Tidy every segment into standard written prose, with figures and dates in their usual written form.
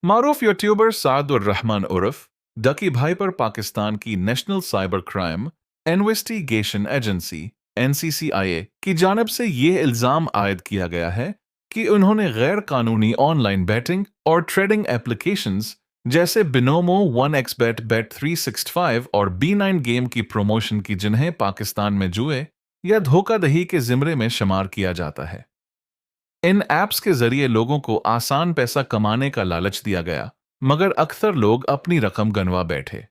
मारूफ YouTuber सादुर Rahman उर्फ डकी भाई पर पाकिस्तान की national cyber crime investigation agency NCCIA की जानिब से ये इल्ज़ाम आयद किया गया है कि उन्होंने गैर कानूनी ऑनलाइन बैटिंग और ट्रेडिंग एप्लीकेशंस जैसे बिनोमो 1xbet bet 365 और B9 गेम की प्रमोशन की, जिन्हें पाकिस्तान में जुए या धोखाधड़ी के जिम्रे में शुमार किया जाता है। इन ऐप्स के जरिए लोगों को आसान पैसा कमाने का लालच दिया गया, मगर अक्सर लोग अपनी रकम गंवा बैठे।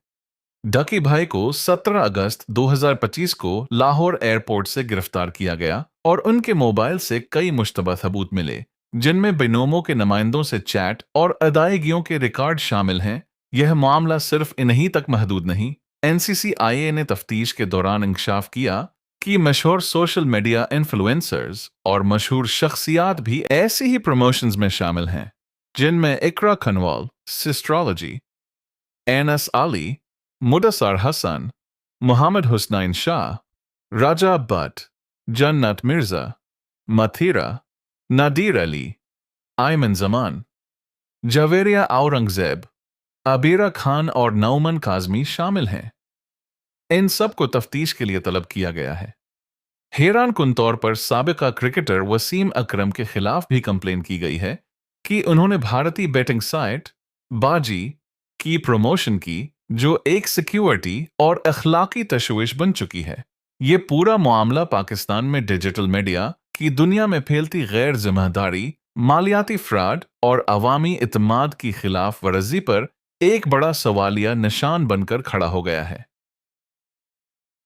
डकी भाई को 17 अगस्त 2025 को लाहौर एयरपोर्ट से गिरफ्तार किया गया और उनके मोबाइल से कई मुश्तबा सबूत मिले, जिनमें बिनोमो के नुमाइंदों से चैट और अदायगियों के रिकॉर्ड शामिल हैं। यह मामला सिर्फ इन्हीं तक महदूद नहीं। एनसीसीआईए ने तफ्तीश के दौरान इंकशाफ किया कि मशहूर सोशल मीडिया इन्फ्लुएंसर्स और मशहूर शख्सियात भी ऐसे ही प्रमोशंस में शामिल हैं, जिनमें इकरा खनवाल, सिस्ट्रोलॉजी, एनएस आली, मुदस्सर हसन, मोहम्मद हुसनैन शाह, राजा भट्ट, जन्नत मिर्जा, मथीरा, नादिर अली, आयमन जमान, जवेरिया औरंगजेब, अबीरा खान और नौमन काजमी शामिल हैं। इन सब को तफ्तीश के लिए तलब किया गया है। हैरान कुन तौर पर साबिका क्रिकेटर वसीम अकरम के खिलाफ भी कंप्लेन की गई है कि उन्होंने भारतीय बैटिंग साइट बाजी की प्रमोशन की, जो एक सिक्योरिटी और अखलाकी तशवीश बन चुकी है। ये पूरा मामला पाकिस्तान में डिजिटल मीडिया की दुनिया में फैलती गैर जिम्मेदारी, मालियाती फ्रॉड और अवामी इत्मीनान की खिलाफ वर्जी पर एक बड़ा सवालिया निशान बनकर खड़ा हो गया है।